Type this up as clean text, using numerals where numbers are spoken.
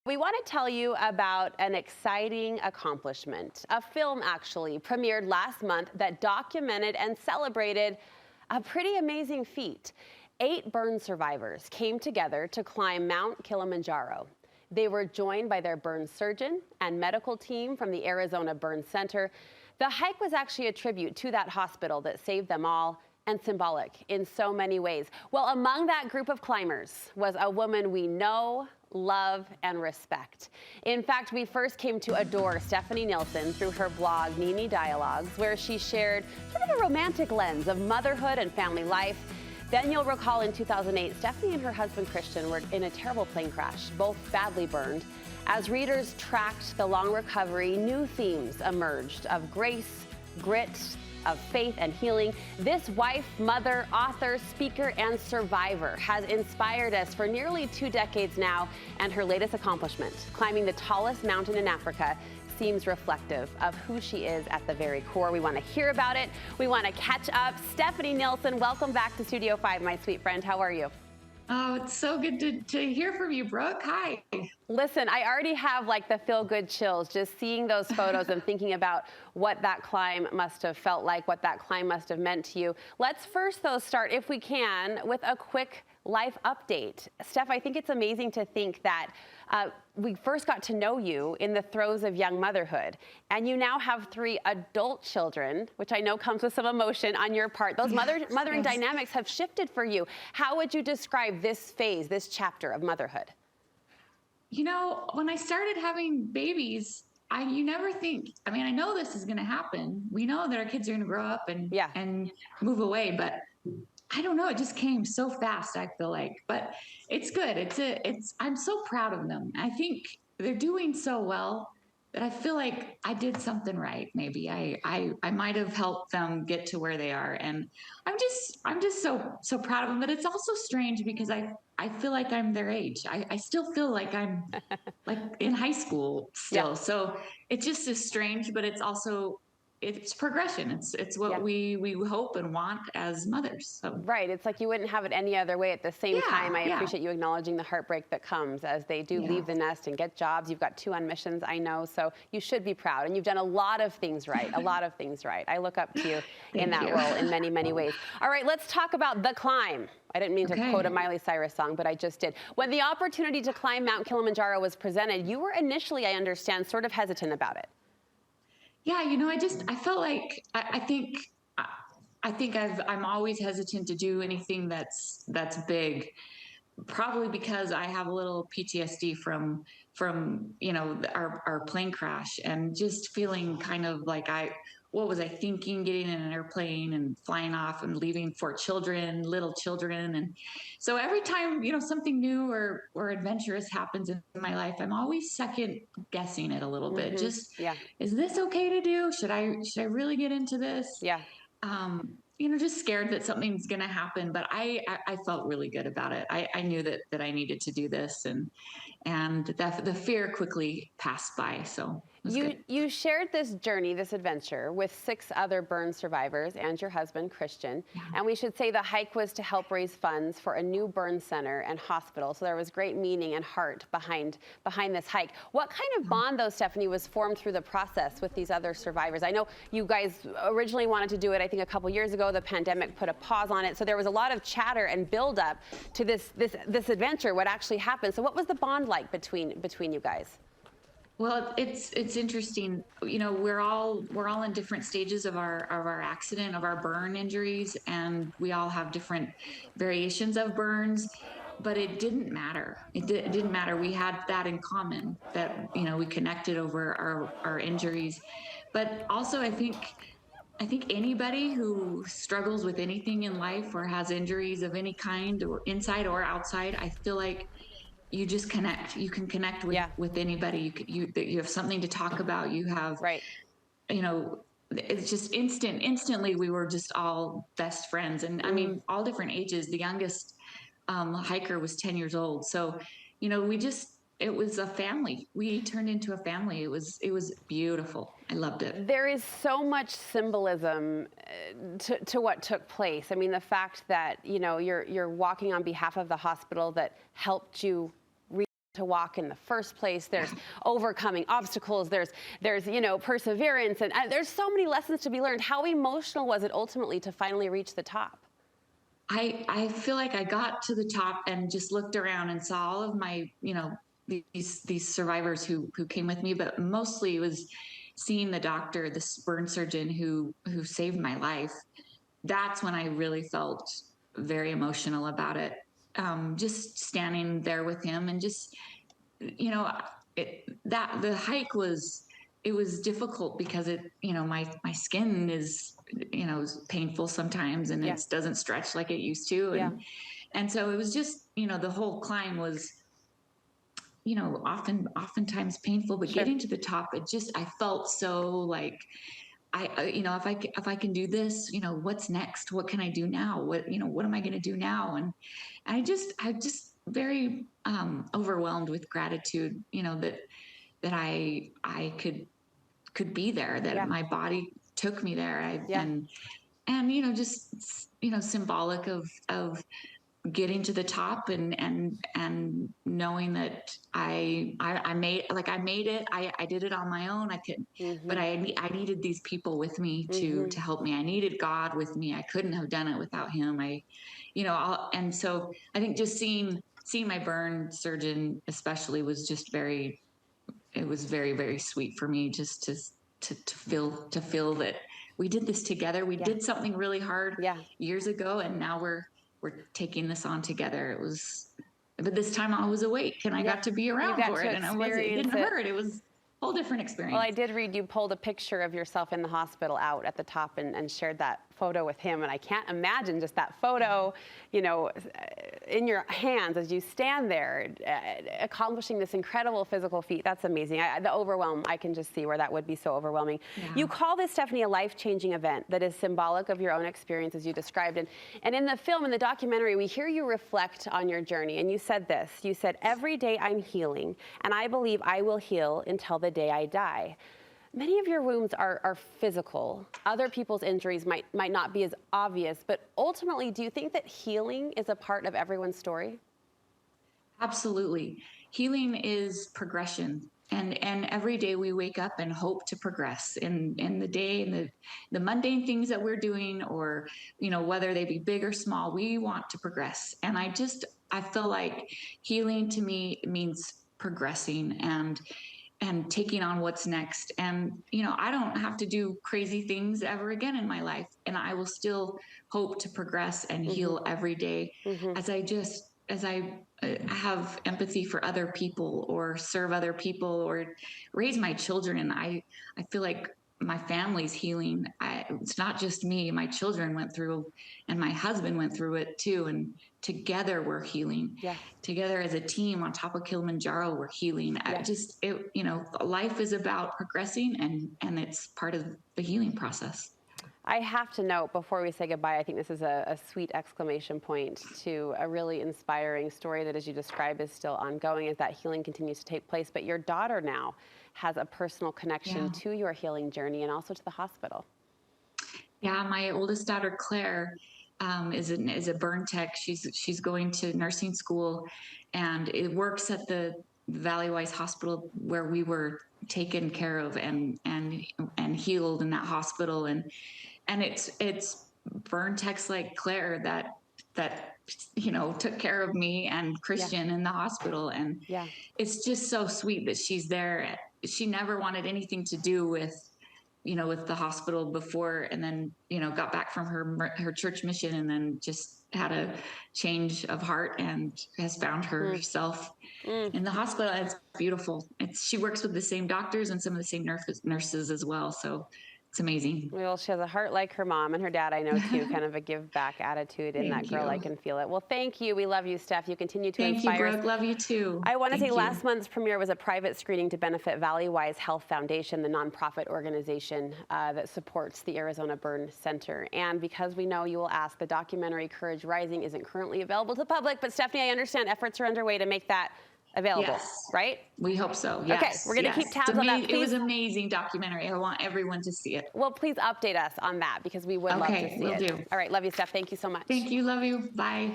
We want to tell you about an exciting accomplishment. A film actually premiered last month that documented and celebrated a pretty amazing feat. 8 burn survivors came together to climb Mount Kilimanjaro. They were joined by their burn surgeon and medical team from the Arizona Burn Center. The hike was actually a tribute to that hospital that saved them all, and symbolic in so many ways. Well, among that group of climbers was a woman we know, love, and respect. In fact, we first came to adore Stephanie Nielson through her blog, Nini Dialogues, where she shared sort of a romantic lens of motherhood and family life. Then you'll recall in 2008, Stephanie and her husband Christian were in a terrible plane crash, both badly burned. As readers tracked the long recovery, new themes emerged of grace, grit, of faith and healing. This wife, mother, author, speaker, and survivor has inspired us for nearly 2 decades now, and her latest accomplishment, climbing the tallest mountain in Africa, seems reflective of who she is at the very core. We want to hear about it. We want to catch up. Stephanie Nielson, welcome back to Studio 5, my sweet friend. How are you? Oh, it's so good to hear from you, Brooke. Hi. Listen, I already have like the feel-good chills just seeing those photos and thinking about what that climb must have felt like, what that climb must have meant to you. Let's first, though, start, if we can, with a quick life update. Steph, I think it's amazing to think that we first got to know you in the throes of young motherhood, and you now have 3 adult children, which I know comes with some emotion on your part. Those mothering dynamics have shifted for you. How would you describe this phase, this chapter of motherhood? You know, when I started having babies, you never think, I mean, I know this is going to happen. We know that our kids are going to grow up and move away, but I don't know. It just came so fast, I feel like, but it's good. I'm so proud of them. I think they're doing so well that I feel like I did something right. Maybe I might have helped them get to where they are. And I'm just so proud of them, but it's also strange because I feel like I'm their age. I still feel like I'm like in high school still. Yeah. So it just is strange, but it's progression. It's what we hope and want as mothers. So. Right. It's like you wouldn't have it any other way. At the same time, I appreciate you acknowledging the heartbreak that comes as they do leave the nest and get jobs. You've got 2 on missions, I know, so you should be proud. And you've done a lot of things right, a lot of things right. I look up to you in that role in many, many ways. All right, let's talk about the climb. I didn't mean to quote a Miley Cyrus song, but I just did. When the opportunity to climb Mount Kilimanjaro was presented, you were initially, I understand, sort of hesitant about it. Yeah, you know, I felt like I think I'm always hesitant to do anything that's big, probably because I have a little PTSD from our plane crash, and just feeling kind of like what was I thinking, getting in an airplane and flying off and leaving 4 children, little children. And so every time, something new or adventurous happens in my life, I'm always second guessing it a little bit. Just, is this okay to do? Should I really get into this? Yeah. Just scared that something's going to happen, but I felt really good about it. I knew that I needed to do this, and the fear quickly passed by. So you shared this journey, this adventure, with 6 other burn survivors and your husband, Christian. And we should say the hike was to help raise funds for a new burn center and hospital. So there was great meaning and heart behind this hike. What kind of bond, though, Stephanie, was formed through the process with these other survivors? I know you guys originally wanted to do it, I think, a couple years ago. The pandemic put a pause on it. So there was a lot of chatter and buildup to this adventure, what actually happened. So what was the bond like between you guys? Well, it's interesting. We're all in different stages of our accident, of our burn injuries, and we all have different variations of burns. But it didn't matter. It didn't matter. We had that in common, that we connected over our injuries. But also, I think anybody who struggles with anything in life or has injuries of any kind, or inside or outside, I feel like you just connect. You can connect with anybody. You have something to talk about. You have, it's just instantly we were just all best friends. And I mean, all different ages. The youngest hiker was 10 years old. So, it was a family. We turned into a family. It was beautiful. I loved it. There is so much symbolism to what took place. I mean, the fact that, you're walking on behalf of the hospital that helped you to walk in the first place. There's overcoming obstacles. There's perseverance, and there's so many lessons to be learned. How emotional was it ultimately to finally reach the top? I feel like I got to the top and just looked around and saw all of my, these survivors who came with me, but mostly it was seeing the doctor, the burn surgeon who saved my life. That's when I really felt very emotional about it. Just standing there with him and just, the hike was difficult because my skin is, is painful sometimes, and it doesn't stretch like it used to. And so it was just, the whole climb was, oftentimes painful, but getting to the top, I felt so like, if I can do this, what's next? What can I do now? What am I going to do now? And I just very overwhelmed with gratitude, that I could be there, that my body took me there. And just, symbolic of getting to the top and knowing that I made it. I did it on my own. I could, but I needed these people with me to help me. I needed God with me. I couldn't have done it without him. And so I think just seeing my burn surgeon especially was just very, very sweet for me, just to feel that we did this together. We did something really hard years ago, and now we're taking this on together. But this time I was awake and I got to be around for it, and it didn't hurt. It was a whole different experience. Well, I did read you pulled a picture of yourself in the hospital out at the top and shared that photo with him, and I can't imagine just that photo, in your hands as you stand there, accomplishing this incredible physical feat. That's amazing. The overwhelm, I can just see where that would be so overwhelming. You call this, Stephanie, a life-changing event that is symbolic of your own experience, as you described. And in the film, in the documentary, we hear you reflect on your journey, and you said this. You said, "Every day I'm healing, and I believe I will heal until the day I die." Many of your wounds are physical. Other people's injuries might not be as obvious, but ultimately, do you think that healing is a part of everyone's story? Absolutely. Healing is progression. And every day we wake up and hope to progress in the day, and the mundane things that we're doing, or, whether they be big or small, we want to progress. And I feel like healing to me means progressing and taking on what's next. And, I don't have to do crazy things ever again in my life. And I will still hope to progress and heal every day as I have empathy for other people, or serve other people, or raise my children. I feel like my family's healing. It's not just me. My children went through, and my husband went through it too. And together we're healing. Together as a team on top of Kilimanjaro, we're healing. Life is about progressing, and it's part of the healing process. I have to note before we say goodbye, I think this is a sweet exclamation point to a really inspiring story that, as you describe, is still ongoing as that healing continues to take place. But your daughter now has a personal connection to your healing journey and also to the hospital. Yeah, my oldest daughter, Claire, is a burn tech. She's going to nursing school, and it works at the Valleywise Hospital where we were taken care of and healed in that hospital. And it's burn techs like Claire that took care of me and Christian in the hospital. And it's just so sweet that she's there. She never wanted anything to do with the hospital before, and then, got back from her church mission, and then just had a change of heart and has found herself in the hospital. It's beautiful. She works with the same doctors and some of the same nurses as well. So it's amazing. Well, she has a heart like her mom and her dad, I know, too, kind of a give back attitude in that girl. I can feel it. Well, thank you. We love you, Steph. You continue to inspire us. Thank you, Brooke. Love you, too. I want to say last month's premiere was a private screening to benefit Valleywise Health Foundation, the nonprofit organization that supports the Arizona Burn Center. And because we know you will ask, the documentary Courage Rising isn't currently available to the public, but Stephanie, I understand efforts are underway to make that available, right? We hope so. Yes. Okay, we're going to keep tabs on that. It was an amazing documentary. I want everyone to see it. Well, please update us on that, because we would love to see it. Okay, will do. All right, love you, Steph. Thank you so much. Thank you. Love you. Bye.